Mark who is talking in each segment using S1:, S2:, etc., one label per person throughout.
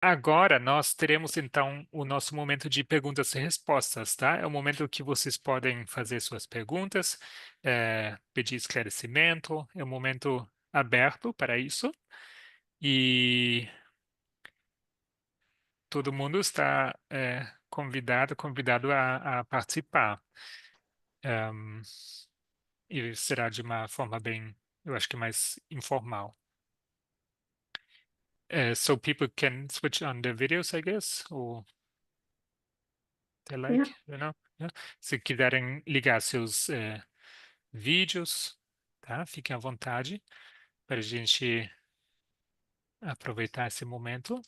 S1: Agora nós teremos então o nosso momento de perguntas e respostas, tá? É o momento que vocês podem fazer suas perguntas, pedir esclarecimento, é um momento aberto para isso e todo mundo está convidado a participar. Ehm, e será de uma forma bem, eu acho que mais informal. So people can switch on the videos, I guess, or they
S2: Yeah.
S1: like, yeah. Se quiserem ligar seus vídeos, tá? Fiquem à vontade para a gente aproveitar esse momento.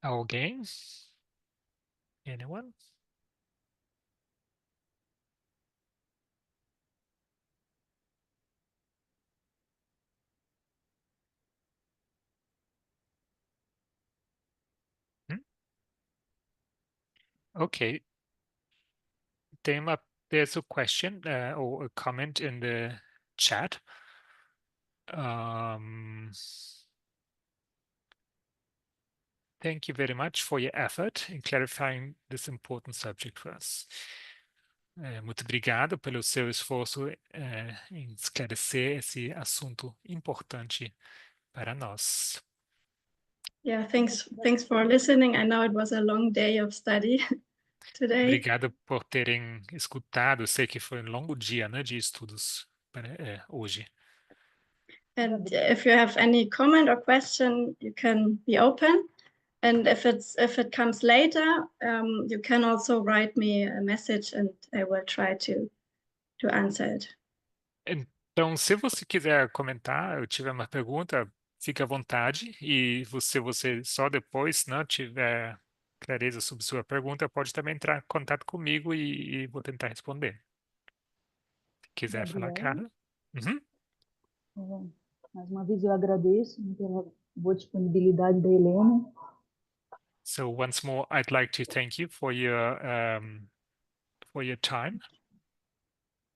S1: Alguém? Anyone? Hmm? Okay. There's a question or a comment in the chat. Thank you very much for your effort in clarifying this important subject for us. Muito obrigado pelo seu esforço em esclarecer esse assunto importante para nós.
S2: Yeah, thanks for listening. I know it was a long day of study today.
S1: Obrigado por terem escutado. Sei que foi um longo dia, né, de estudos hoje.
S2: And if you have any comment or question, you can be open. And if it comes later, you can also write me a message and I will try to answer it.
S1: Então, se você quiser comentar, eu tiver uma pergunta, fique à vontade. E você só depois, né, tiver clareza sobre sua pergunta, pode também entrar em contato comigo e vou tentar responder. Se quiser falar,
S3: Gabriela.
S1: Carla. Uhum.
S3: Mais uma vez eu agradeço pela boa disponibilidade da Helena.
S1: So once more, I'd like to thank you for your time.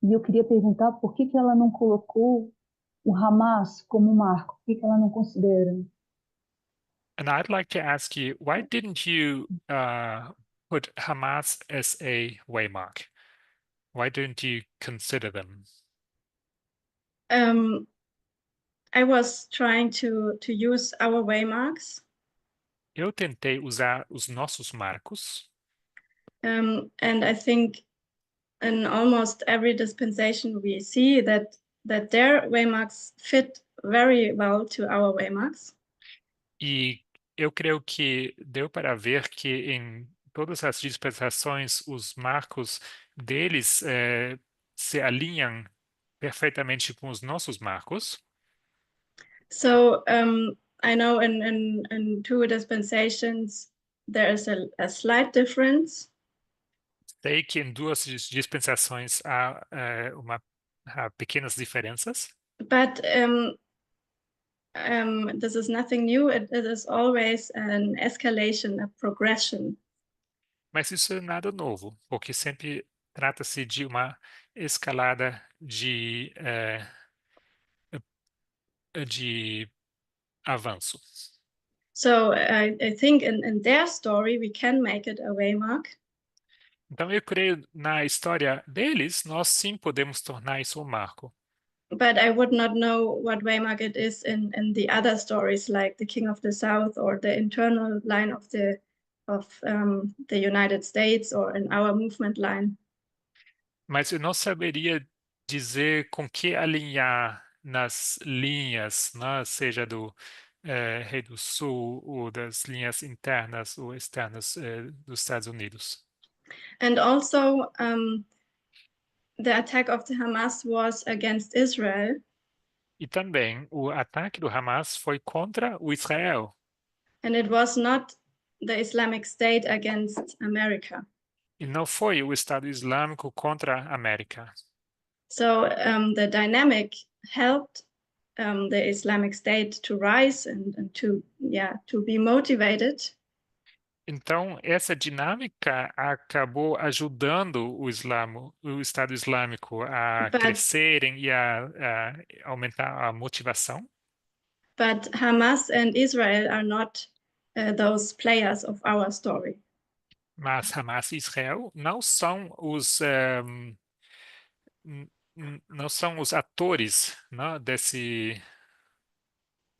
S3: E eu queria perguntar por que ela não colocou o Hamas como marco? Por que ela não considera?
S1: And I'd like to ask you, why didn't you put Hamas as a waymark? Why didn't you consider them?
S2: I was trying to use our waymarks.
S1: Eu tentei usar os nossos marcos.
S2: And I think in almost every dispensation we see that their waymarks fit very well to our waymarks.
S1: E eu creio que deu para ver que em todas as dispensações os marcos deles se alinham perfeitamente com os nossos marcos.
S2: So I know in two dispensations there is a slight difference.
S1: Sei que em duas dispensações há pequenas diferenças.
S2: But this is nothing new. It is always an escalation, a progression.
S1: Mas isso é nada novo, porque sempre trata-se de uma escalada de avanço.
S2: So I think in their story we can make it a waymark.
S1: Então, eu creio na história deles, nós sim podemos tornar isso um marco.
S2: But I would not know what waymark it is in the other stories, like the King of the South or the internal line of the United States or in our movement line.
S1: Mas eu não saberia dizer com que alinhar nas linhas, né, seja do Rei do Sul ou das linhas internas ou externas dos Estados Unidos.
S2: And also, the attack of the Hamas was against Israel.
S1: E também o ataque do Hamas foi contra o Israel.
S2: And it was not the Islamic State against America.
S1: E não foi o Estado Islâmico contra a América.
S2: So the dynamic helped the Islamic State to rise and to be motivated.
S1: Então, essa dinâmica acabou ajudando o Estado Islâmico a
S2: But
S1: crescerem e a aumentar a motivação.
S2: But Hamas and Israel are not those players of our story.
S1: Mas Hamas e Israel não são não são os atores, né, desse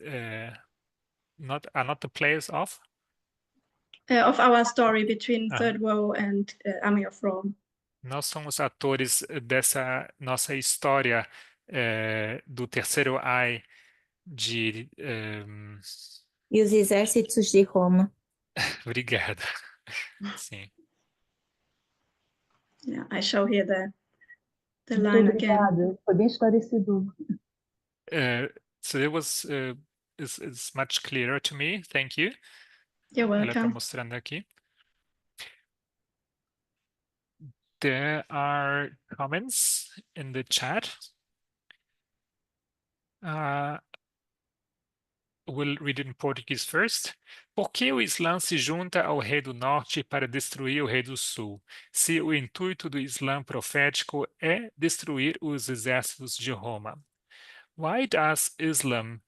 S1: are not the players
S2: Of our story between
S1: Ah.
S2: Third Row and Army of Rome.
S1: não são os atores dessa nossa história do terceiro ai de
S4: E os exércitos de Roma.
S1: obrigado. Sim.
S2: Yeah, I show here the
S3: Muito
S2: line again.
S3: obrigada. Foi bem esclarecedor.
S1: So it was it's much clearer to me. Thank you.
S2: You're
S1: Ela está
S2: welcome.
S1: mostrando aqui. There are comments in the chat. We'll read it in Portuguese first. Por que o Islã se junta ao rei do norte para destruir o rei do sul, se o intuito do Islã profético é destruir os exércitos de Roma? Why does Islam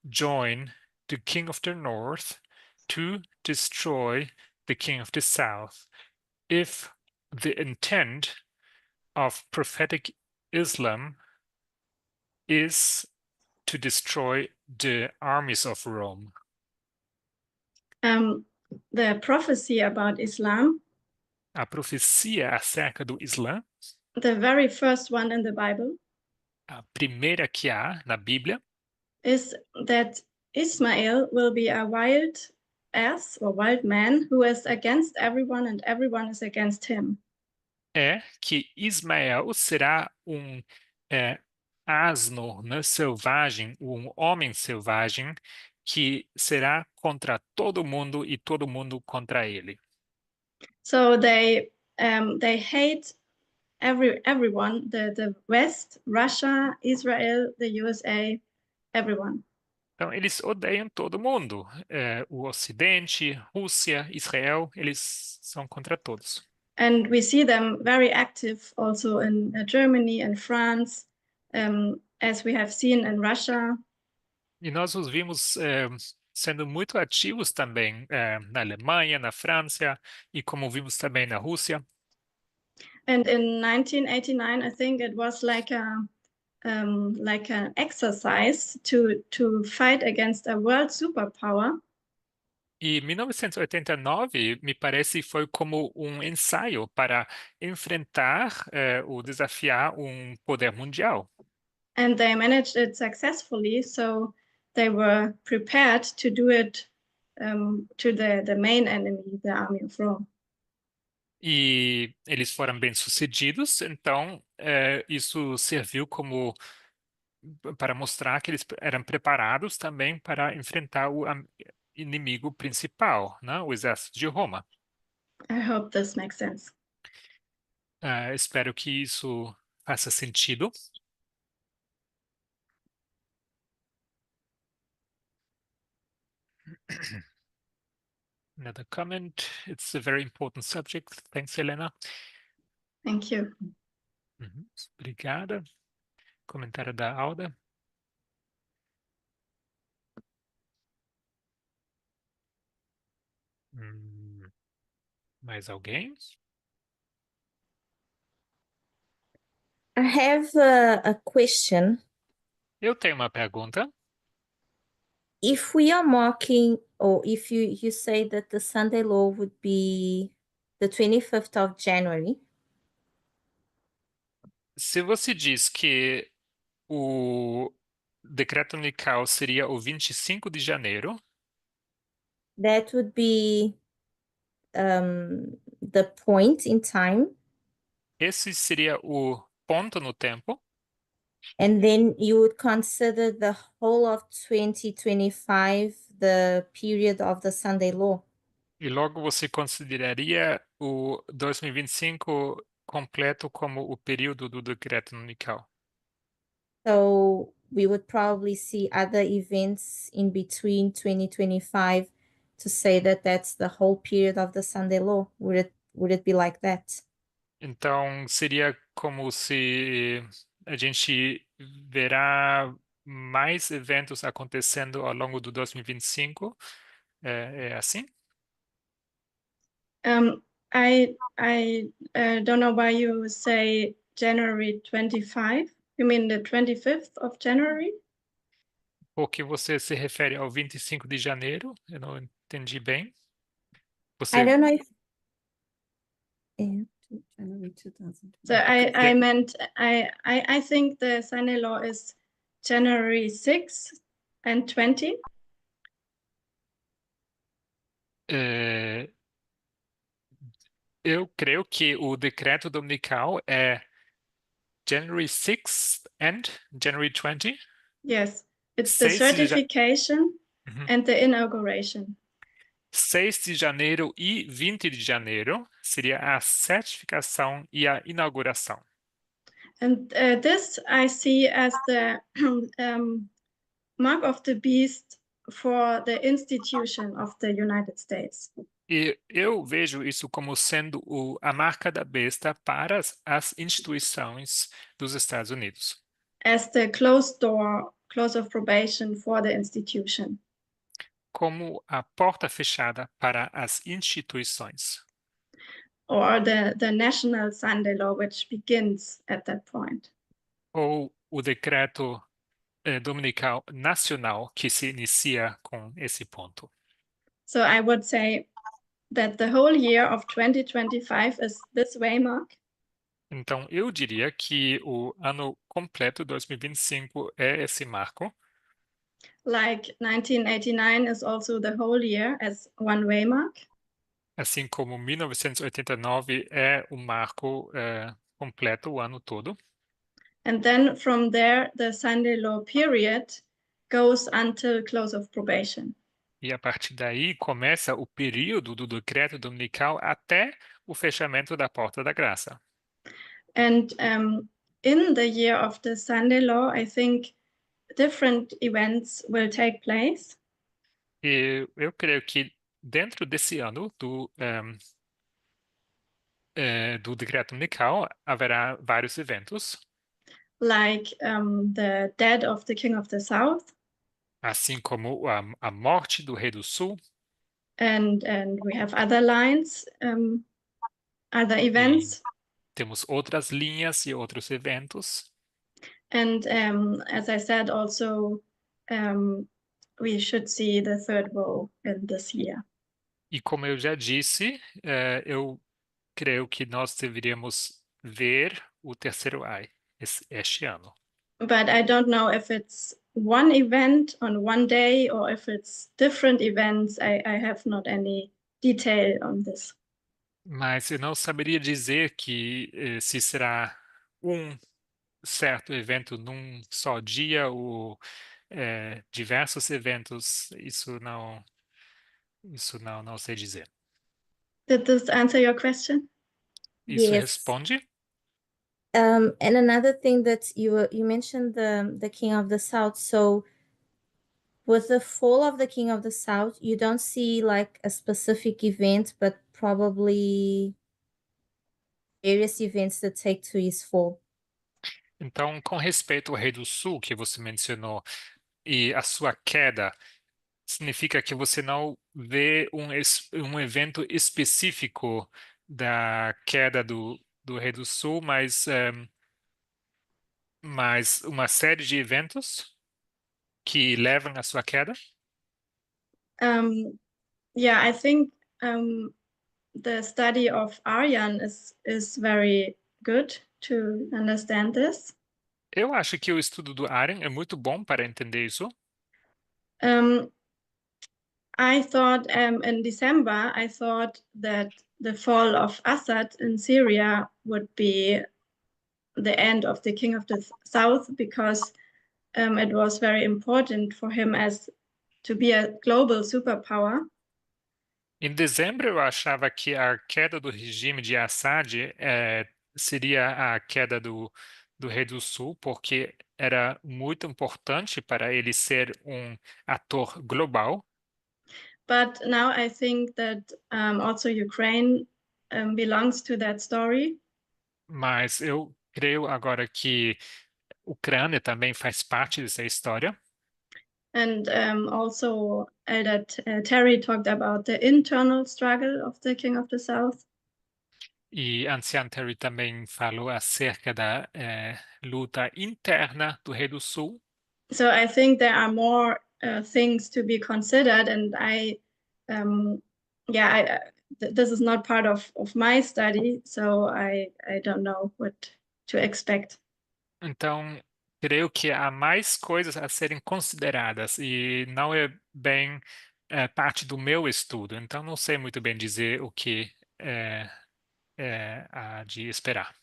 S1: join the king of the north to destroy the king of the south, if the intent of prophetic Islam is to destroy the armies of Rome?
S2: The prophecy about Islam,
S1: A profecia acerca do Islã,
S2: the very first one in the Bible,
S1: a primeira que há na Bíblia,
S2: is that Ismail will be a wild ass or wild man who is against everyone and everyone is against him.
S1: é que Ismael será asno, né, selvagem, um homem selvagem que será contra todo mundo e todo mundo contra ele.
S2: So they hate everyone, the West, Russia, Israel, the USA, everyone.
S1: Então, eles odeiam todo mundo. O Ocidente, Rússia, Israel, eles são contra todos.
S2: And we see them very active also in Germany and France, as we have seen in Russia.
S1: E nós os vimos sendo muito ativos também na Alemanha, na França, e como vimos também na Rússia.
S2: And in 1989, I think it was like an exercise to fight against a world superpower.
S1: E 1989, me parece, foi como um ensaio para enfrentar ou desafiar um poder mundial.
S2: And they managed it successfully, so they were prepared to do it to the main enemy, the army of Rome.
S1: E eles foram bem-sucedidos, então isso serviu como para mostrar que eles eram preparados também para enfrentar o inimigo principal, né? O exército de Roma.
S2: I hope this makes sense.
S1: Espero que isso faça sentido. Another comment. It's a very important subject. Thanks, Helena.
S2: Thank you.
S1: Obrigada. Comentário da Alda. Mais alguém?
S4: I have a question.
S1: Eu tenho uma pergunta.
S4: If we are marking, or if you say that the Sunday law would be the 25th of January,
S1: Se você diz que o decreto unical seria o 25 de janeiro,
S4: that would be the point in time,
S1: esse seria o ponto no tempo,
S4: and then you would consider the whole of 2025 the period of the Sunday law.
S1: e logo você consideraria o 2025 completo como o período do decreto unical.
S4: So we would probably see other events in between 2025 to say that that's the whole period of the Sunday law. Would it be like that?
S1: Então, seria como se a gente verá mais eventos acontecendo ao longo do 2025. É assim?
S2: I don't know why you say January 25. You mean the 25th of January?
S1: Porque você se refere ao 25 de janeiro? Eu não entendi bem.
S4: I
S1: Você
S4: don't know if January 2020.
S2: So I meant I think the Sunday law is January 6 and 20.
S1: Eu creio que o decreto dominical é January 6th and January 20.
S2: Yes, it's the
S1: 6 de,
S2: certification
S1: Uhum.
S2: and the inauguration.
S1: 6 de janeiro e 20 de janeiro seria a certificação e a inauguração.
S2: And this I see as the mark of the beast for the institution of the United States.
S1: E eu vejo isso como sendo a marca da besta para as instituições dos Estados Unidos,
S2: As the closed door, close of probation for the institution.
S1: como a porta fechada para as instituições,
S2: Or the national Sunday law, which begins at that point.
S1: ou o decreto dominical nacional que se inicia com esse ponto.
S2: So I would say that the whole year of 2025 is this waymark.
S1: Então, eu diria que o ano completo 2025 é esse marco,
S2: Like 1989 is also the whole year as one waymark.
S1: assim como 1989 é o marco completo o ano todo.
S2: And then from there, the Sunday law period goes until close of probation.
S1: E a partir daí começa o período do decreto dominical até o fechamento da porta da graça.
S2: And in the year of the Sunday law, I think different events will take place.
S1: E eu creio que dentro desse ano do decreto dominical haverá vários eventos,
S2: Like the death of the King of the South,
S1: assim como a morte do rei do sul,
S2: and we have other lines, other events.
S1: temos outras linhas e outros eventos.
S2: And as I said, also we should see the third woe in this year.
S1: E como eu já disse, eu creio que nós deveríamos ver o terceiro ai este ano.
S2: But I don't know if it's one event on one day or if it's different events. I have not any detail on this.
S1: Mas eu não saberia dizer que se será um certo evento num só dia ou diversos eventos. Não sei dizer.
S2: Did this answer your question?
S1: Isso
S4: Yes.
S1: responde?
S4: And another thing that you mentioned the King of the South. So with the fall of the King of the South, you don't see like a specific event, but probably various events that take to his fall.
S1: Então, com respeito ao Rei do Sul, que você mencionou, e a sua queda, significa que você não vê um evento específico da queda do Rei do Sul, mas uma série de eventos que levam à sua queda?
S2: Yeah, I think the study of Aryan is very good to understand this.
S1: Eu acho que o estudo do Aryan é muito bom para entender isso.
S2: I thought in December, I thought that the fall of Assad in Syria would be the end of the King of the South because it was very important for him to be a global superpower.
S1: Em dezembro, eu achava que a queda do regime de Assad seria a queda do Rei do Sul, porque era muito importante para ele ser ator global,
S2: But now I think that also Ukraine belongs to that story.
S1: mas eu creio agora que Ucrânia também faz parte dessa história.
S2: And also Elder Terry talked about the internal struggle of the King of the South.
S1: E Ancião Terry também falou acerca da luta interna do Rei do Sul.
S2: So I think there are more things to be considered, and this is not part of my study, so I don't know what to expect.
S1: Então, creio que há mais coisas a serem consideradas e não é bem parte do meu estudo. Então, não sei muito bem dizer o que há de esperar.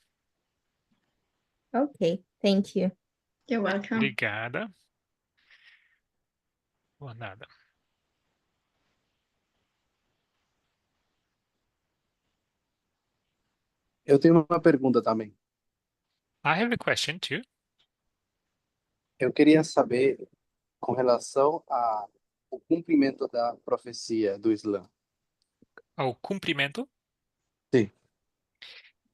S4: Okay, thank you.
S2: You're welcome.
S1: Obrigada. Por nada.
S5: Eu tenho uma pergunta também.
S1: I have a question too.
S5: Eu queria saber com relação ao cumprimento da profecia do Islã.
S1: Ao cumprimento.
S5: Sim.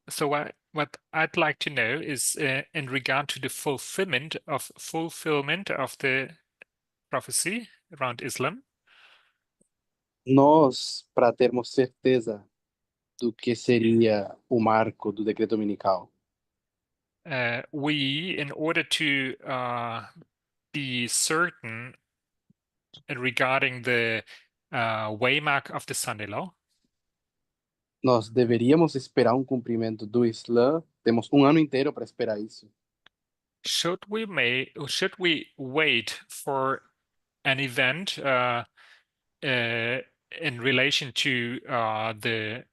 S1: So what I'd like to know is in regard to the fulfillment of the prophecy around Islam.
S5: Nós, para termos certeza do que seria o marco do decreto dominical,
S1: We, in order to be certain regarding the waymark of the Sunday law,
S5: nós deveríamos esperar um cumprimento do Islã. Temos um ano inteiro para esperar isso.
S1: should we wait for an event in relation to the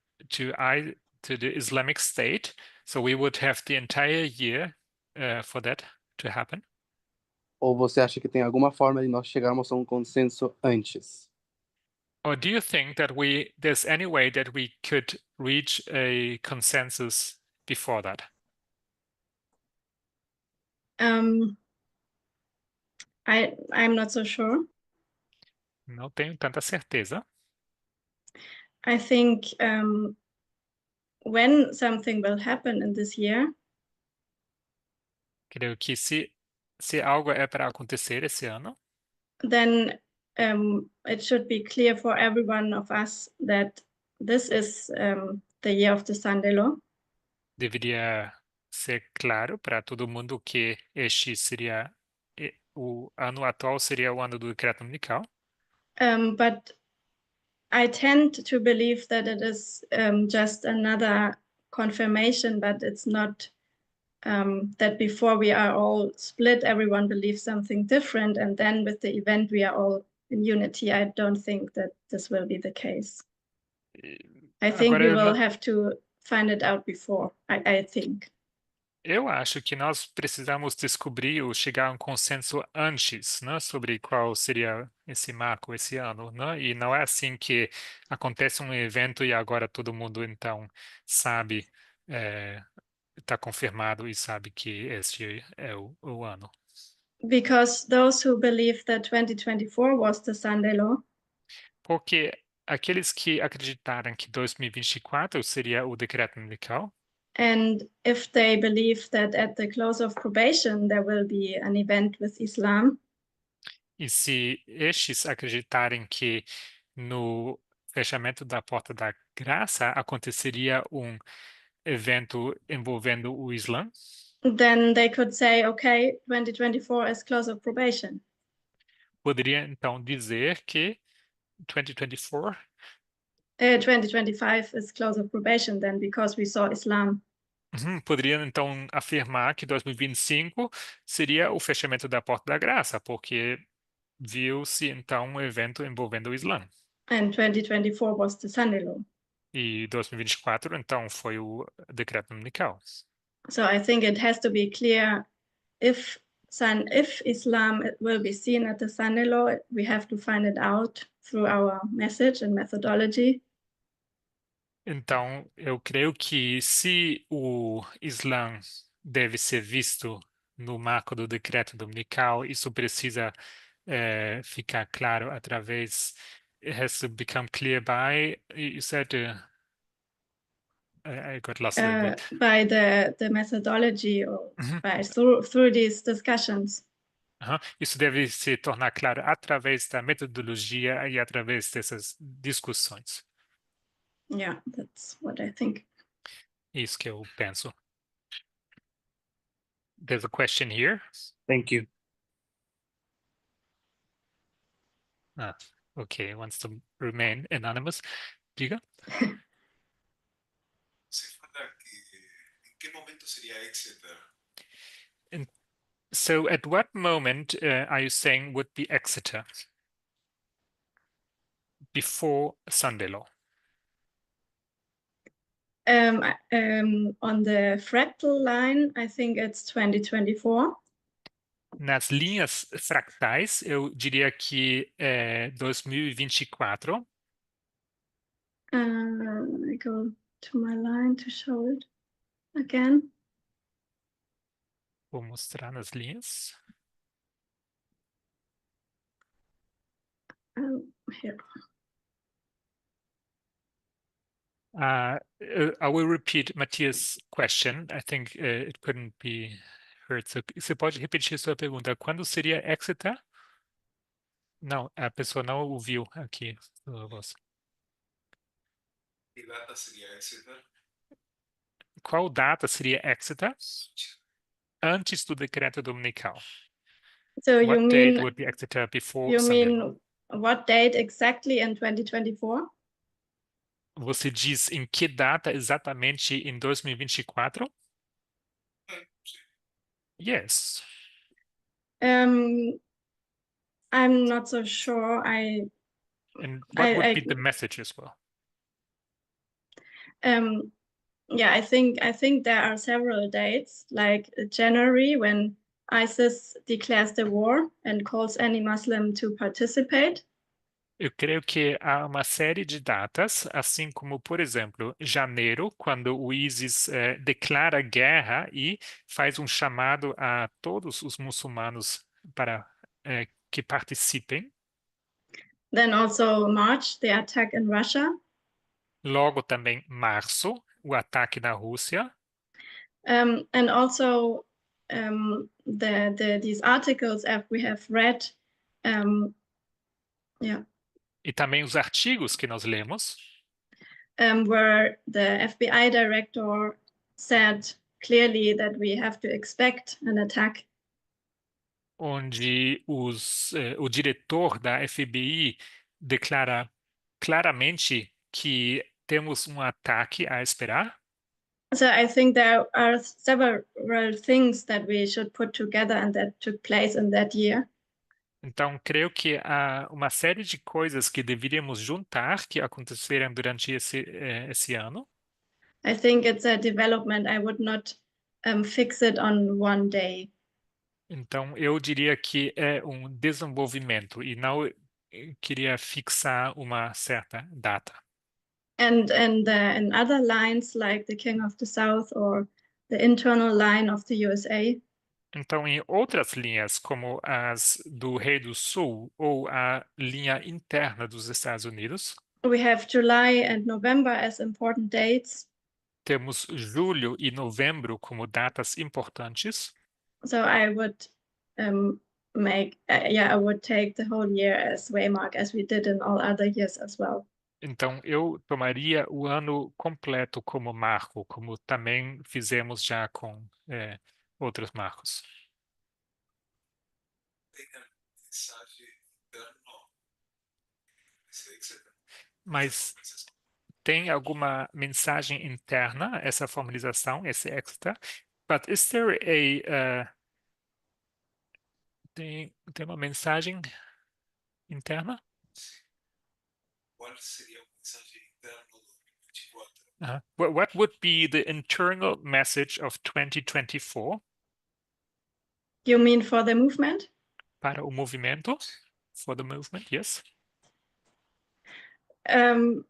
S1: Islamic State? So we would have the entire year for that to happen.
S5: Ou você acha que tem alguma forma de nós chegarmos a um consenso antes?
S1: Or do you think that there's any way that we could reach a consensus before that?
S2: I'm not so sure.
S1: Não tenho tanta certeza.
S2: I think when something will happen in this year,
S1: Creio que se algo é para acontecer esse ano,
S2: then it should be clear for every one of us that this is the year of the Sunday law.
S1: deveria ser claro para todo mundo que este seria o ano atual seria o ano do decreto dominical.
S2: But I tend to believe that it is just another confirmation, but it's not that before we are all split, everyone believes something different, and then with the event we are all in unity. I don't think that this will be the case. I think
S1: Agora,
S2: we will have to find it out before, I think.
S1: eu acho que nós precisamos descobrir ou chegar a um consenso antes, né, sobre qual seria esse marco esse ano, né? E não é assim que acontece um evento e agora todo mundo então sabe, está confirmado e sabe que este é o ano.
S2: Because those who believe that 2024 was the Sunday law,
S1: Porque aqueles que acreditaram que 2024 seria o decreto dominical,
S2: and if they believe that at the close of probation there will be an event with Islam,
S1: e se estes acreditarem que no fechamento da porta da graça aconteceria um evento envolvendo o Islã,
S2: then they could say, okay, 2024 is close of probation.
S1: poderia então dizer que 2024
S2: 2025 is close of probation then because we saw Islam.
S1: Poderia então afirmar que 2025 seria o fechamento da porta da graça, porque viu-se então um evento envolvendo o Islã.
S2: And 2024 was the Sunday law.
S1: E 2024 então foi o decreto dominical.
S2: So I think it has to be clear if Islam will be seen at the Sunday law, we have to find it out through our message and methodology.
S1: Então, eu creio que se o Islã deve ser visto no marco do decreto dominical. Isso precisa ficar claro através. It has to become clear by. You said. I got lost a little bit.
S2: By the methodology or
S1: Mhm.
S2: by through these discussions.
S1: Isso deve se tornar claro através da metodologia e através dessas discussões.
S2: Yeah, that's what I think.
S1: Isso que eu penso. There's a question here.
S5: Thank you.
S1: Okay, wants to remain anonymous. Diga.
S6: Você fala que em que momento seria Exeter?
S1: So at what moment are you saying would be Exeter? Before Sunday law?
S2: On the fractal line, I think it's 2024.
S1: Nas linhas fractais, eu diria que é 2024.
S2: I go to my line to show it again.
S1: Vou mostrar nas linhas.
S2: Here.
S1: I will repeat Matthias' question. I think it couldn't be heard. So, você pode repetir sua pergunta? Quando seria Exeter? Não, a pessoa não ouviu aqui a voz.
S6: Que data seria Exeter?
S1: Qual data seria Exeter? Antes do decreto dominical.
S2: So
S1: What
S2: you
S1: date
S2: mean
S1: would be Exeter before
S2: you
S1: Sunday law?
S2: mean what date exactly in 2024?
S1: Você diz em que data exatamente em 2024? Yes.
S2: I'm not so sure.
S1: And what would
S2: I
S1: be the message as well?
S2: yeah, I think there are several dates, like January when ISIS declares the war and calls any Muslim to participate.
S1: Eu creio que há uma série de datas, assim como, por exemplo, janeiro, quando o ISIS declara guerra e faz um chamado a todos os muçulmanos para que participem.
S2: Then also March, the attack in Russia.
S1: Logo também março, o ataque na Rússia.
S2: And also these articles we have read. Yeah.
S1: E também os artigos que nós lemos.
S2: Where the FBI director said clearly that we have to expect an attack.
S1: Onde o diretor da FBI declara claramente que temos um ataque a esperar.
S2: So I think there are several things that we should put together and that took place in that year.
S1: Então, creio que há uma série de coisas que deveríamos juntar que aconteceram durante esse ano.
S2: I think it's a development. I would not fix it on one day.
S1: Então, eu diria que é um desenvolvimento e não queria fixar uma certa data.
S2: And in other lines like the King of the South or the internal line of the USA.
S1: Então, em outras linhas, como as do Rei do Sul ou a linha interna dos Estados Unidos,
S2: we have July and November as important dates.
S1: temos julho e novembro como datas importantes.
S2: So I would I would take the whole year as waymark as we did in all other years as well.
S1: Então, eu tomaria o ano completo como marco, como também fizemos já com outros marcos.
S6: Tem a mensagem interna nesse Exeter?
S1: Mas tem alguma mensagem interna, essa formalização, esse extra? But is there tem uma mensagem interna?
S6: Qual seria a mensagem interna do 2024?
S1: What would be the internal message of 2024
S2: You mean for the movement?
S1: para o movimento? For the movement, yes.
S2: I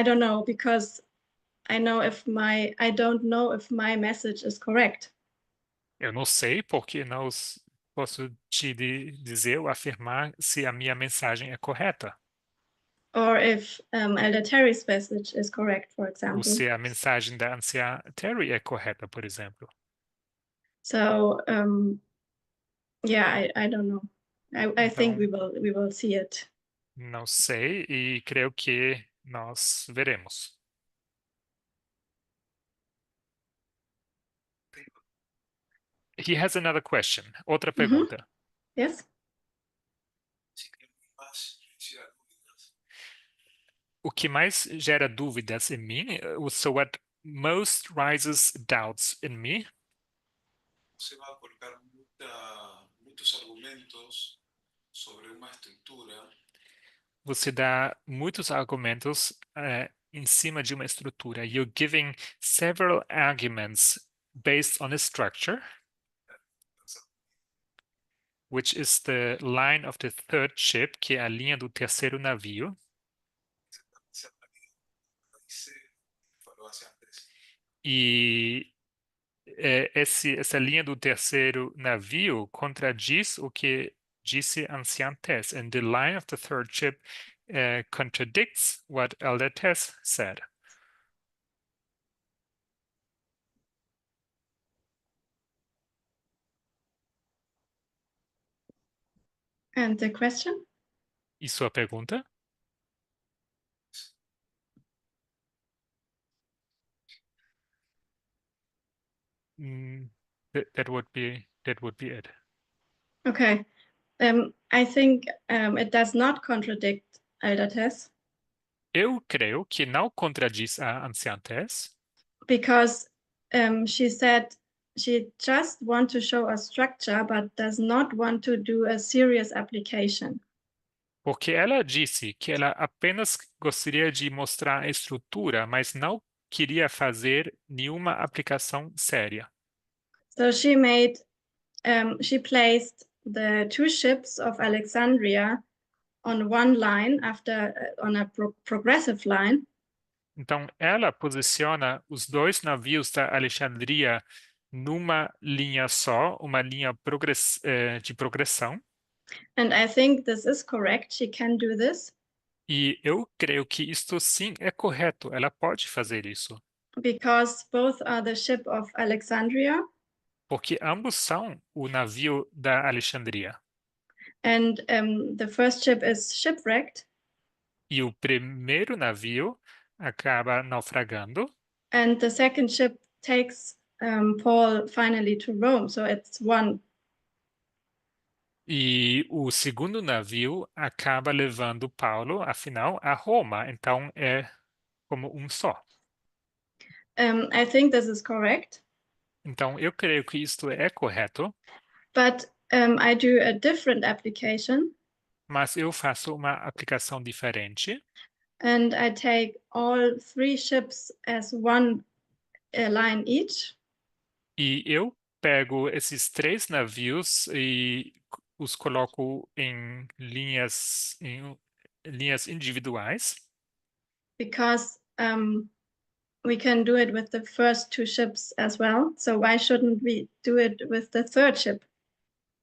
S2: don't know, because I don't know if my message is correct.
S1: Eu não sei porque não posso te dizer ou afirmar se a minha mensagem é correta.
S2: Or if Elder Terry's message is correct, for
S1: Ou
S2: example.
S1: se a mensagem da anciã Terry é correta, por exemplo.
S2: So yeah, I don't know. I think
S1: Então,
S2: we will see it.
S1: não sei e creio que nós veremos. He has another question. Outra pergunta.
S2: Yes.
S6: Así que más genera dúvidas.
S1: O que mais gera dúvidas em mim, so what most rises doubts in me,
S6: Se va a colocar muchos argumentos sobre una estructura
S1: você dá muitos argumentos em cima de uma estrutura. You're giving several arguments based on a structure, which is the line of the third ship, que é a linha do terceiro navio. E essa linha do terceiro navio contradiz o que disse Anciã Tess. And the line of the third ship contradicts what Elder Tess said.
S2: And the question?
S1: E sua pergunta? That would be it.
S2: Okay. I think it does not contradict Elder Tess
S1: Eu creio que não contradiz a Anciã Tess,
S2: because she said she just want to show a structure but does not want to do a serious application.
S1: porque ela disse que ela apenas gostaria de mostrar a estrutura, mas não queria fazer nenhuma aplicação séria.
S2: So she placed the two ships of Alexandria on one line on a progressive line.
S1: Então, ela posiciona os dois navios da Alexandria numa linha só, uma linha de progressão.
S2: And I think this is correct. She can do this.
S1: E eu creio que isto sim é correto. Ela pode fazer isso.
S2: Because both are the ship of Alexandria.
S1: Porque ambos são o navio da Alexandria.
S2: And the first ship is shipwrecked.
S1: E o primeiro navio acaba naufragando.
S2: And the second ship takes Paul finally to Rome. So it's one.
S1: E o segundo navio acaba levando Paulo, afinal, a Roma. Então, é como um só.
S2: I think this is correct.
S1: Então, eu creio que isto é correto.
S2: But I do a different application.
S1: Mas eu faço uma aplicação diferente.
S2: And I take all three ships as one line each.
S1: E eu pego esses três navios e os coloco em linhas individuais.
S2: Because we can do it with the first two ships as well. So why shouldn't we do it with the third ship?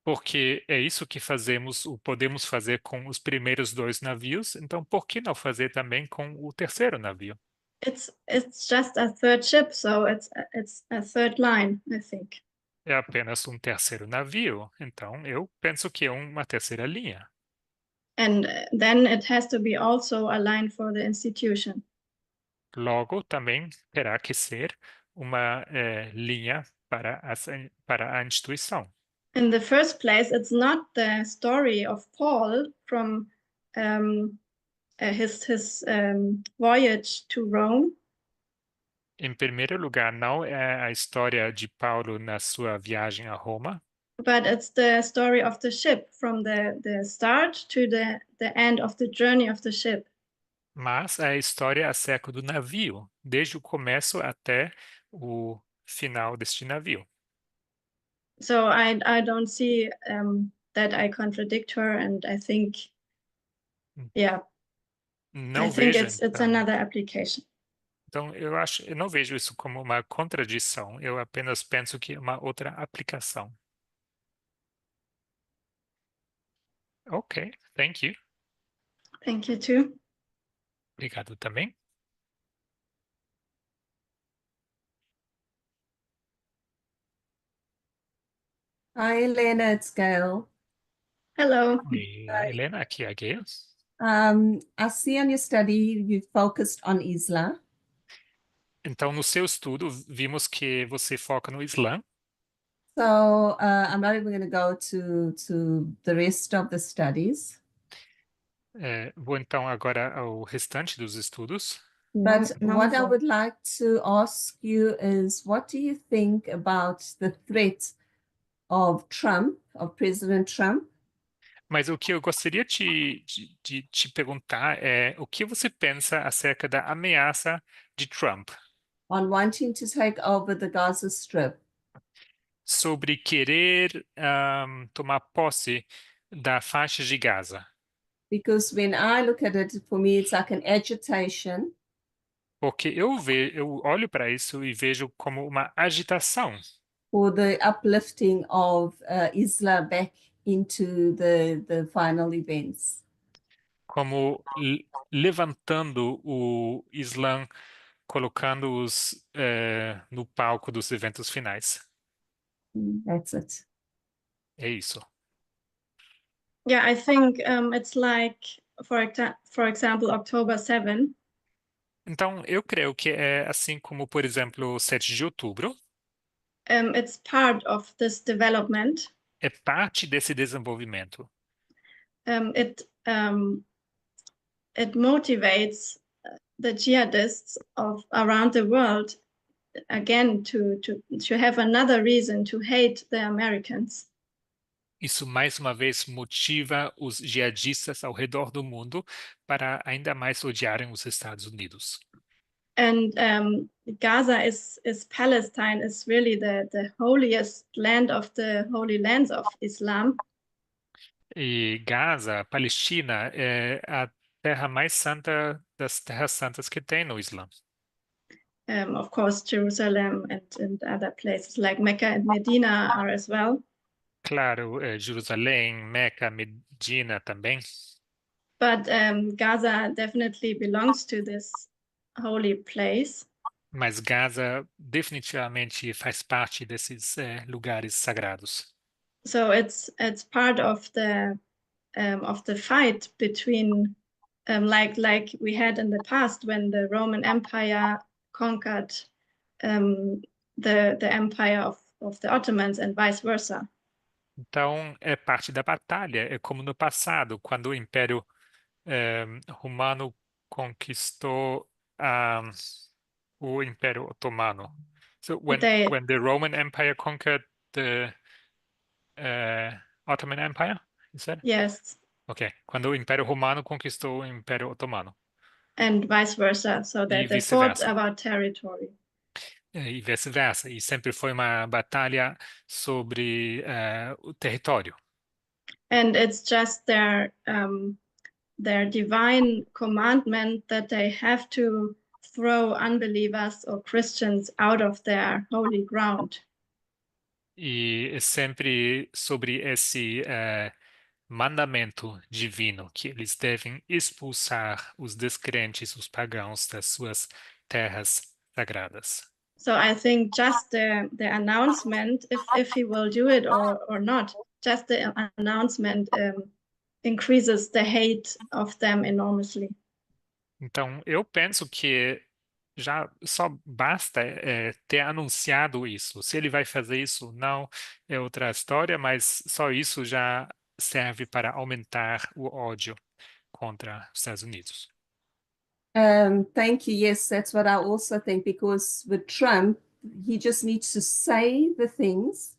S1: Porque é isso que podemos fazer com os primeiros dois navios, então por que não fazer também com o terceiro navio?
S2: It's just a third ship, so it's a third line, I think.
S1: É apenas um terceiro navio, então eu penso que é uma terceira linha.
S2: And then it has to be also a line for the institution.
S1: Logo, também terá que ser uma linha para a instituição.
S2: In the first place, it's not the story of Paul from his voyage to Rome.
S1: Em primeiro lugar, não é a história de Paulo na sua viagem a Roma,
S2: But it's the story of the ship from the start to the end of the journey of the ship.
S1: mas é a história acerca do navio, desde o começo até o final deste navio.
S2: So I don't see that I contradict her, and I think, yeah,
S1: Não
S2: I think
S1: vejo,
S2: it's
S1: então,
S2: another application.
S1: Então, eu não vejo isso como uma contradição, eu apenas penso que é uma outra aplicação. Ok, thank you.
S2: Thank you too.
S1: Obrigado também.
S7: Hi, Elena, it's Gail.
S2: Hello.
S1: Oi, Helena, aqui é a Gayle.
S7: I see on your study you focused on Islam.
S1: Então, no seu estudo, vimos que você foca no Islã.
S7: So I'm not even going to go to the rest of the studies.
S1: Vou então agora ao restante dos estudos.
S7: But
S2: Não
S7: what I
S2: vou.
S7: would like to ask you is, what do you think about the threat of Trump, of President Trump,
S1: Mas o que eu gostaria de te perguntar é o que você pensa acerca da ameaça de Trump
S7: on wanting to take over the Gaza Strip?
S1: sobre querer tomar posse da faixa de Gaza?
S7: Because when I look at it, for me, it's like an agitation
S1: Porque eu olho para isso e vejo como uma agitação
S7: for the uplifting of Islam back into the final events.
S1: como levantando o Islã, colocando-os no palco dos eventos finais.
S7: That's it.
S1: É isso.
S2: Yeah, I think it's like, for example, October 7.
S1: Então, eu creio que é assim como, por exemplo, o 7 de outubro,
S2: It's part of this development.
S1: é parte desse desenvolvimento.
S2: It motivates the jihadists around the world again to have another reason to hate the Americans.
S1: Isso, mais uma vez, motiva os jihadistas ao redor do mundo para ainda mais odiarem os Estados Unidos.
S2: And Gaza is Palestine is really the holiest land of the Holy Lands of Islam.
S1: E Gaza, Palestina, é a terra mais santa das terras santas que tem no Islã.
S2: Of course, Jerusalem and other places like Mecca and Medina are as well.
S1: Claro, Jerusalém, Meca, Medina também.
S2: But Gaza definitely belongs to this holy place.
S1: Mas Gaza definitivamente faz parte desses lugares sagrados.
S2: So it's part of the fight between like we had in the past when the Roman Empire conquered the empire of the Ottomans and vice versa.
S1: Então, é parte da batalha. É como no passado, quando o Império Romano conquistou o Império Otomano. So when the Roman Empire conquered the Ottoman Empire, you said?
S2: Yes.
S1: Ok. Quando o Império Romano conquistou o Império Otomano.
S2: And vice versa, so
S1: E
S2: that they fought
S1: vice-versa.
S2: about territory.
S1: E vice-versa. E sempre foi uma batalha sobre o território.
S2: And it's just their divine commandment that they have to throw unbelievers or Christians out of their holy ground.
S1: E é sempre sobre esse mandamento divino que eles devem expulsar os descrentes, os pagãos das suas terras sagradas.
S2: So I think just the announcement, if he will do it or not, just the announcement increases the hate of them enormously.
S1: Então, eu penso que já só basta ter anunciado isso. Se ele vai fazer isso, não é outra história, mas só isso já serve para aumentar o ódio contra os Estados Unidos.
S7: Thank you. Yes, that's what I also think, because with Trump, he just needs to say the things.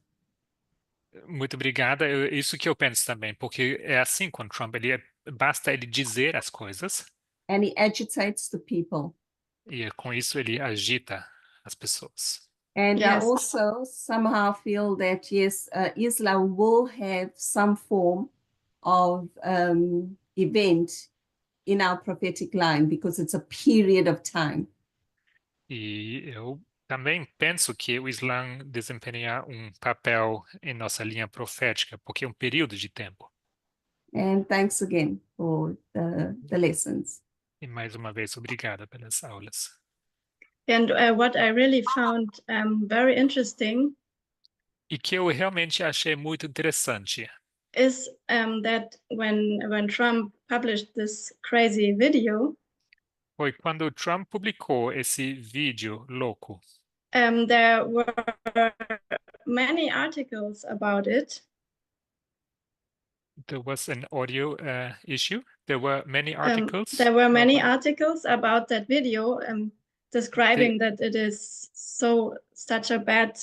S1: Muito obrigada. Isso que eu penso também, porque é assim com Trump, basta ele dizer as coisas
S7: And he agitates the people.
S1: e com isso ele agita as pessoas.
S7: And I
S2: Yes.
S7: also somehow feel that, yes, Islam will have some form of event in our prophetic line, because it's a period of time.
S1: E eu também penso que o Islã desempenha um papel em nossa linha profética, porque é um período de tempo.
S7: And thanks again for the lessons.
S1: E mais uma vez, obrigada pelas aulas.
S2: And what I really found very interesting
S1: E que eu realmente achei muito interessante
S2: is that when Trump published this crazy video,
S1: foi quando o Trump publicou esse vídeo louco.
S2: there were many articles about it.
S1: There was an audio issue. There were many articles.
S2: There were many
S1: about-
S2: articles about that video describing that it is such a bad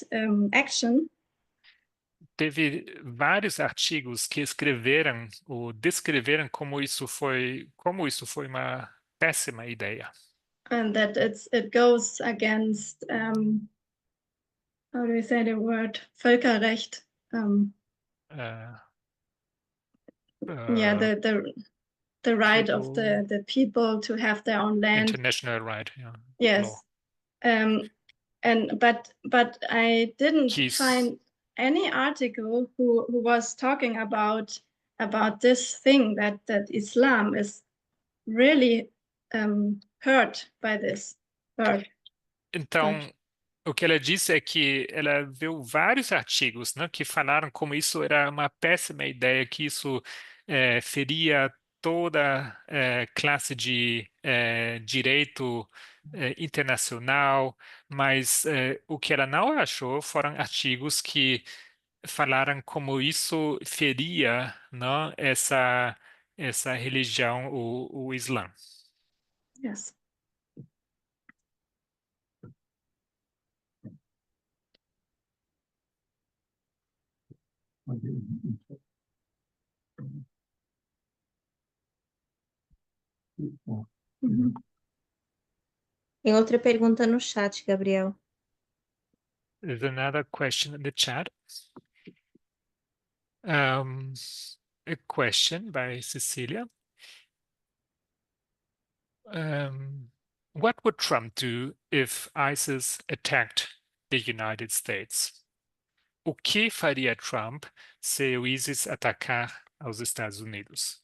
S2: action.
S1: Teve vários artigos que escreveram ou descreveram como isso foi uma péssima ideia.
S2: And that it goes against how do we say the word Völkerrecht?
S1: Uh,
S2: Yeah, the right of
S1: people-
S2: the people to have their own land.
S1: international right. Yeah,
S2: Yes.
S1: law.
S2: But I didn't
S1: Keys.
S2: find any article who was talking about this thing that Islam is really hurt by this. Hurt.
S1: Então, o que ela disse é que ela viu vários artigos, né, que falaram como isso era uma péssima ideia, que isso feria toda classe de direito internacional, mas o que ela não achou foram artigos que falaram como isso feria, né, essa religião, o Islã.
S2: Yes. Mhm.
S4: Tem outra pergunta no chat, Gabriel.
S1: There's another question in the chat. A question by Cecilia. What would Trump do if ISIS attacked the United States? O que faria Trump se o ISIS atacar aos Estados Unidos?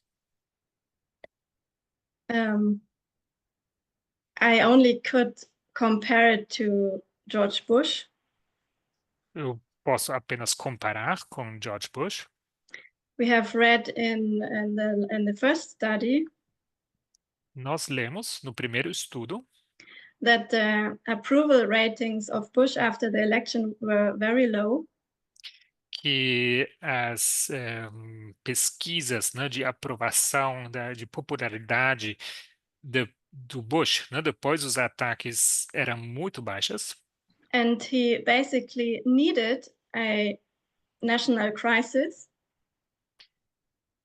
S2: I only could compare it to George Bush.
S1: Eu posso apenas comparar com George Bush.
S2: We have read in the first study
S1: Nós lemos no primeiro estudo
S2: that the approval ratings of Bush after the election were very low.
S1: que as pesquisas, né, de aprovação, de popularidade do Bush, né, depois dos ataques eram muito baixas.
S2: And he basically needed a national crisis.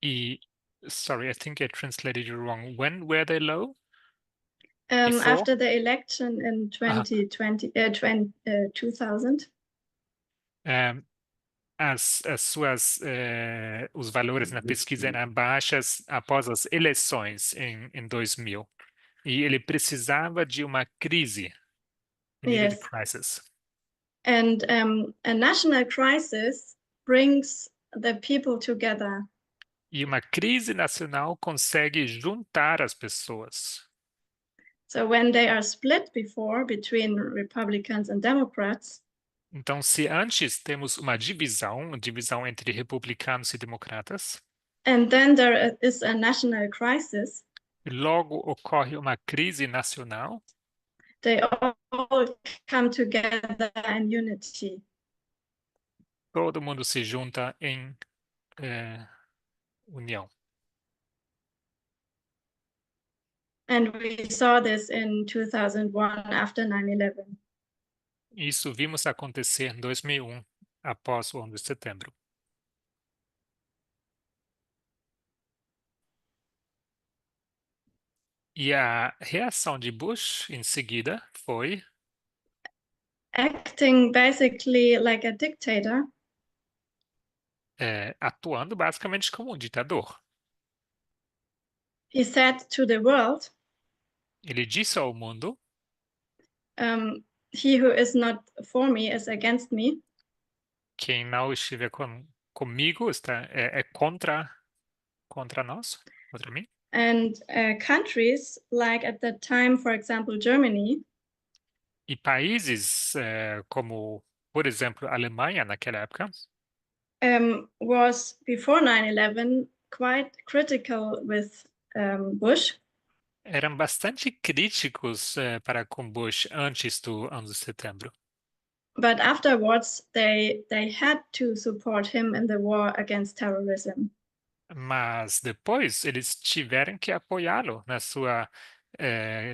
S1: E, sorry, I think I translated you wrong. When were they low? Before?
S2: After the election in 2000.
S1: Os valores na pesquisa eram baixas após as eleições em 2000. E ele precisava de uma crise. He needed
S2: Yes.
S1: a crisis.
S2: And a national crisis brings the people together.
S1: E uma crise nacional consegue juntar as pessoas.
S2: So when they are split before between Republicans and Democrats,
S1: Então, se antes temos uma divisão entre republicanos e democratas,
S2: and then there is a national crisis,
S1: e logo ocorre uma crise nacional,
S2: they all come together in unity.
S1: todo mundo se junta em união.
S2: And we saw this in 2001 after 9/11.
S1: Isso vimos acontecer em 2001, após o 11 de setembro. E a reação de Bush em seguida foi
S2: Acting basically like a dictator,
S1: atuando basicamente como um ditador.
S2: he said to the world,
S1: Ele disse ao mundo:
S2: he who is not for me is against me.
S1: Quem não estiver comigo é contra nós, contra mim.
S2: And countries like at that time, for example, Germany,
S1: E países como, por exemplo, a Alemanha naquela época,
S2: was before 9/11 quite critical with Bush.
S1: eram bastante críticos para com Bush antes do 11 de setembro.
S2: But afterwards, they had to support him in the war against terrorism.
S1: Mas depois eles tiveram que apoiá-lo na sua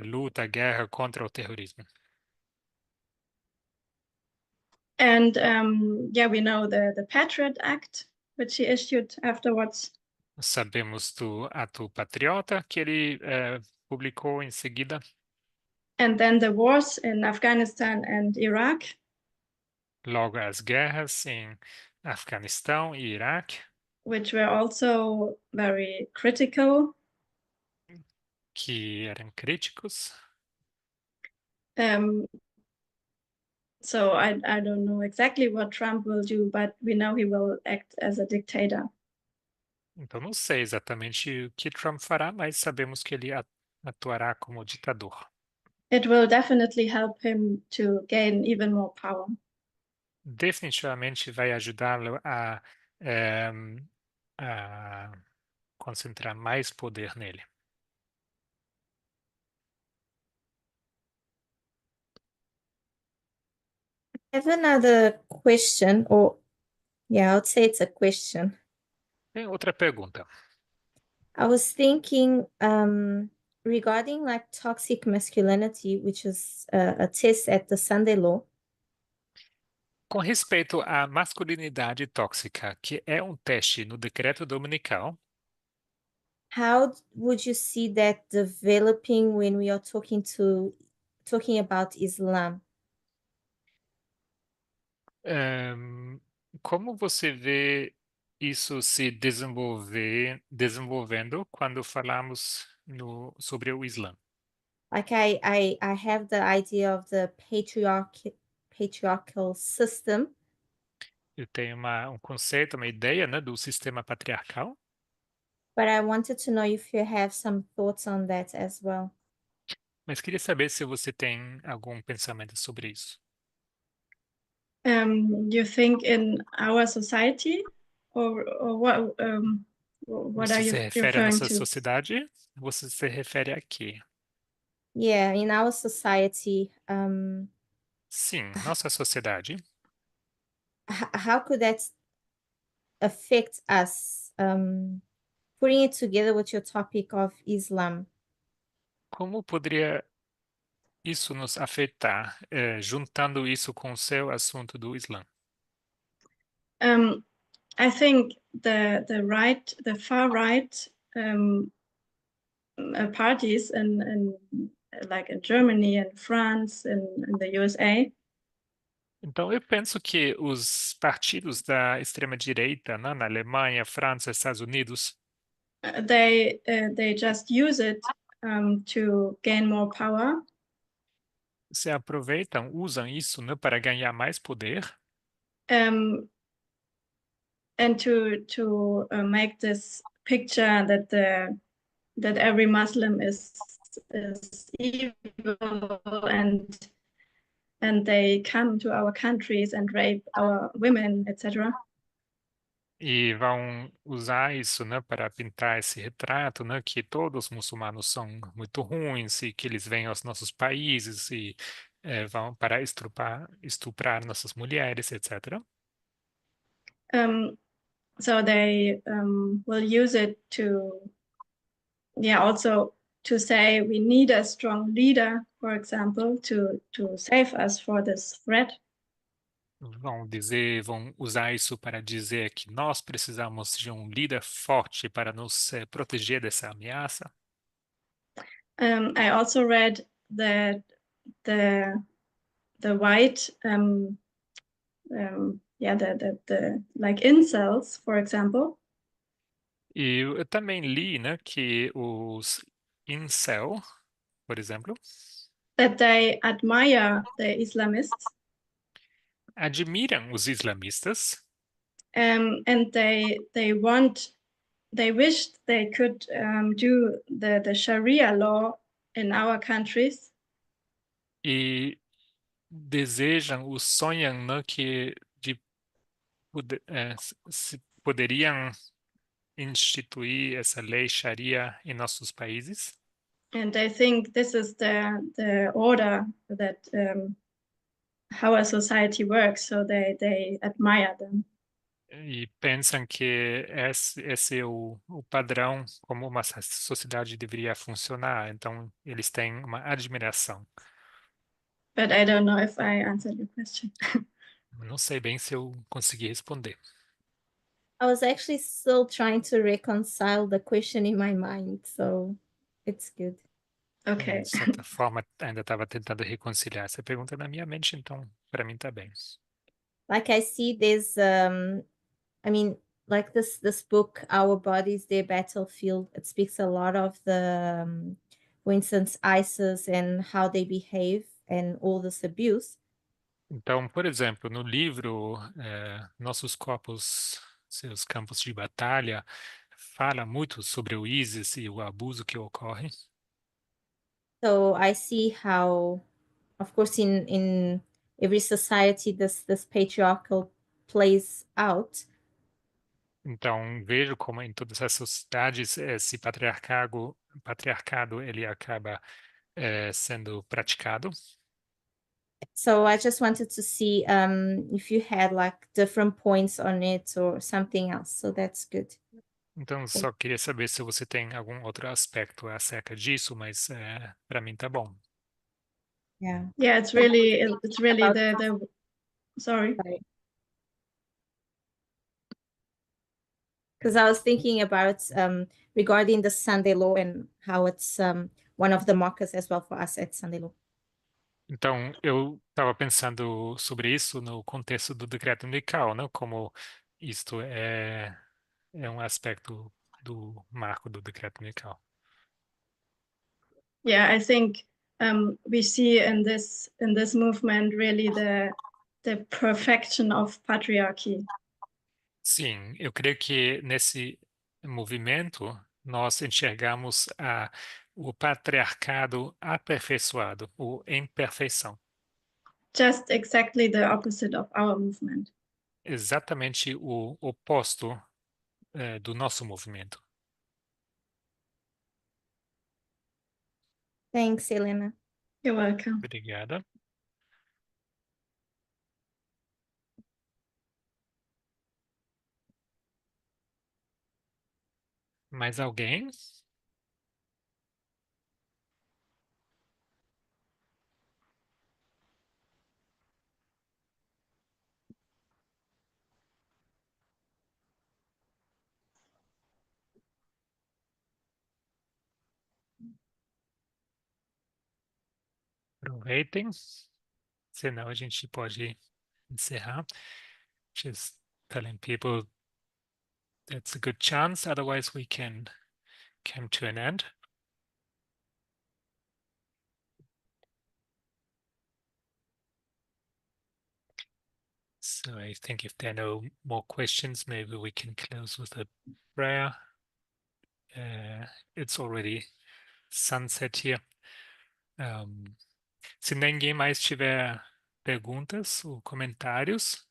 S1: luta, guerra contra o terrorismo.
S2: And yeah, we know the Patriot Act, which he issued afterwards.
S1: Sabemos do ato patriota que ele publicou em seguida.
S2: And then the wars in Afghanistan and Iraq.
S1: Logo as guerras em Afeganistão e Iraque,
S2: which were also very critical.
S1: que eram críticos.
S2: So I don't know exactly what Trump will do, but we know he will act as a dictator.
S1: Então não sei exatamente o que Trump fará, mas sabemos que ele atuará como ditador.
S2: It will definitely help him to gain even more power.
S1: Definitivamente vai ajudá-lo a concentrar mais poder nele.
S4: I have another question, or yeah, I would say it's a question.
S1: Tem outra pergunta.
S4: I was thinking regarding like toxic masculinity, which is a test at the Sunday Law.
S1: Com respeito à masculinidade tóxica, que é um teste no decreto dominical,
S4: How would you see that developing when we are talking about Islam?
S1: como você vê isso se desenvolvendo quando falamos sobre o Islã?
S4: Like I have the idea of the patriarchal system.
S1: Eu tenho um conceito, uma ideia, né, do sistema patriarcal,
S4: But I wanted to know if you have some thoughts on that as well.
S1: mas queria saber se você tem algum pensamento sobre isso.
S2: You think in our society, or what
S1: Você
S2: are
S1: se
S2: you
S1: refere à
S2: referring
S1: nossa
S2: to?
S1: sociedade? Você se refere a quê?
S4: Yeah, in our society,
S1: Sim, nossa sociedade.
S4: how could that affect us? Putting it together with your topic of Islam.
S1: Como poderia isso nos afetar, juntando isso com o seu assunto do Islã?
S2: I think the far right parties in like in Germany and France and in the USA.
S1: Então, eu penso que os partidos da extrema-direita, né, na Alemanha, França, Estados Unidos,
S2: They just use it to gain more power.
S1: se aproveitam, usam isso, né, para ganhar mais poder
S2: And to make this picture that every Muslim is evil and they come to our countries and rape our women, etc.
S1: e vão usar isso, né, para pintar esse retrato, né, que todos os muçulmanos são muito ruins e que eles vêm aos nossos países e vão para estuprar nossas mulheres, etc.
S2: So they will use it to, also to say we need a strong leader, for example, to save us for this threat.
S1: Vão usar isso para dizer que nós precisamos de um líder forte para nos proteger dessa ameaça.
S2: I also read that the white the like incels, for example.
S1: E eu também li, né, que os incel, por exemplo,
S2: that they admire the Islamists,
S1: Admiram os islamistas
S2: and they wished they could do the Sharia law in our countries,
S1: e desejam, ou sonham, né, se poderiam instituir essa lei Sharia em nossos países.
S2: and they think this is the order that how a society works, so they admire them.
S1: E pensam que esse é o padrão como uma sociedade deveria funcionar. Então, eles têm uma admiração.
S2: But I don't know if I answered your question.
S1: Não sei bem se eu consegui responder.
S4: I was actually still trying to reconcile the question in my mind, so it's good.
S2: Okay.
S1: De certa forma, ainda estava tentando reconciliar essa pergunta na minha mente, então, para mim tá bem.
S4: Like I see there's I mean, like this book, Our Bodies, Their Battlefield, it speaks a lot of the for instance, ISIS and how they behave and all this abuse.
S1: Então, por exemplo, no livro Nossos Corpos, Seus Campos de Batalha, fala muito sobre o ISIS e o abuso que ocorre.
S4: So I see how, of course, in every society, this patriarchal plays out.
S1: Então, vejo como em todas as sociedades esse patriarcado ele acaba sendo praticado.
S4: So I just wanted to see if you had like different points on it or something else. So that's good.
S1: Então, só queria saber se você tem algum outro aspecto acerca disso, mas para mim tá bom.
S4: Yeah.
S2: Yeah, it's really
S4: About-
S2: the sorry.
S4: Because I was thinking about regarding the Sunday law and how it's one of the markers as well for us at Sunday law.
S1: Então, eu estava pensando sobre isso no contexto do decreto unical, né? Como isto é um aspecto do marco do decreto unical.
S2: Yeah, I think we see in this movement really the perfection of patriarchy.
S1: Sim, eu creio que nesse movimento nós enxergamos o patriarcado aperfeiçoado, ou em perfeição.
S2: Just exactly the opposite of our movement.
S1: Exatamente o oposto do nosso movimento.
S4: Thanks, Helena.
S2: You're welcome.
S1: Obrigada. Mais alguém? Aproveitem, senão a gente pode encerrar. Just telling people that's a good chance, otherwise we can come to an end. So I think if there are no more questions, maybe we can close with a prayer. It's already sunset here. Se ninguém mais tiver perguntas ou comentários,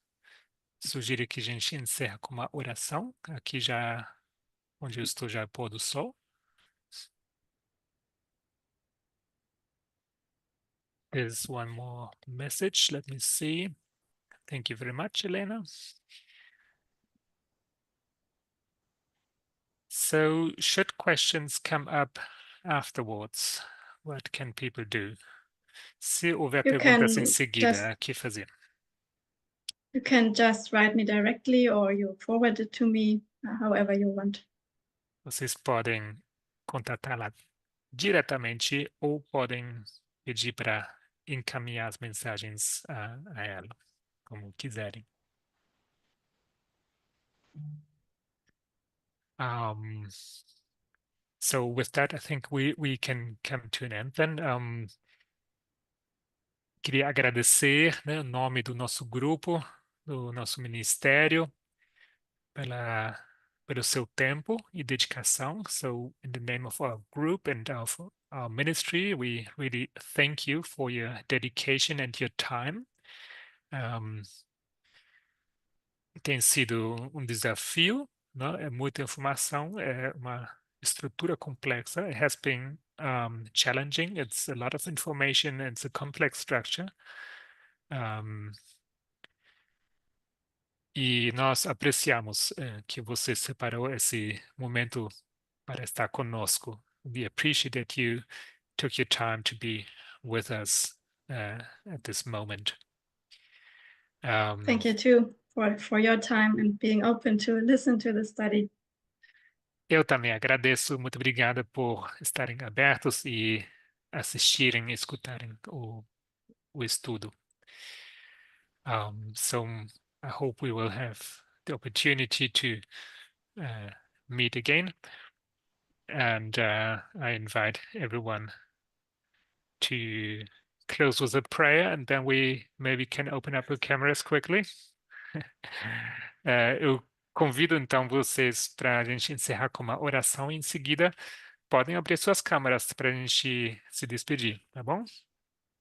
S1: sugiro que a gente encerre com uma oração. Aqui já, onde eu estou, já é pôr do sol. There's one more message. Let me see. Thank you very much, Helena. So, should questions come up afterwards, what can people do? Se houver
S2: You
S1: perguntas em
S2: can
S1: seguida, o que fazer?
S2: You can just write me directly or you forward it to me, however you want.
S1: Vocês podem contatá-la diretamente ou podem pedir para encaminhar as mensagens a ela, como quiserem. So with that, I think we can come to an end then. Queria agradecer, né, em nome do nosso grupo, do nosso ministério, pelo seu tempo e dedicação. So, in the name of our group and of our ministry, we really thank you for your dedication and your time. Tem sido um desafio, né? É muita informação, é uma estrutura complexa. It has been challenging. It's a lot of information. It's a complex structure. E nós apreciamos que você separou esse momento para estar conosco. We appreciate that you took your time to be with us at this moment.
S2: Thank you too for your time and being open to listen to the study.
S1: Eu também agradeço. Muito obrigada por estarem abertos e assistirem, escutarem o estudo. So I hope we will have the opportunity to meet again. And I invite everyone to close with a prayer, and then we maybe can open up the cameras quickly. Eu convido então vocês para a gente encerrar com uma oração e em seguida podem abrir suas câmeras para a gente se despedir, tá bom?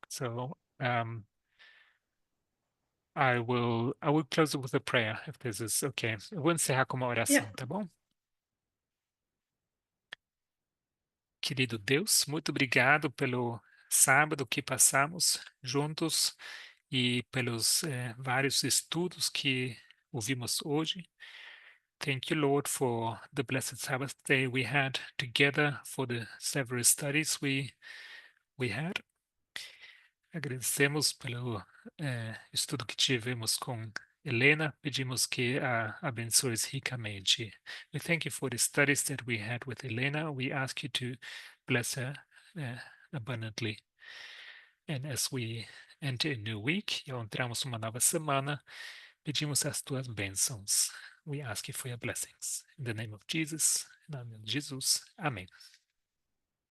S1: So I will close with a prayer if this is okay. Eu vou encerrar com uma oração, tá bom? Querido Deus, muito obrigado pelo sábado que passamos juntos e pelos vários estudos que ouvimos hoje. Thank you, Lord, for the blessed Sabbath day we had together, for the several studies we had. Agradecemos pelo estudo que tivemos com Helena. Pedimos que a abençoes ricamente. We thank you for the studies that we had with Helena. We ask you to bless her abundantly. And as we enter a new week, e ao entrarmos uma nova semana, pedimos as tuas bênçãos. We ask you for your blessings. In the name of Jesus, em nome de Jesus. Amém.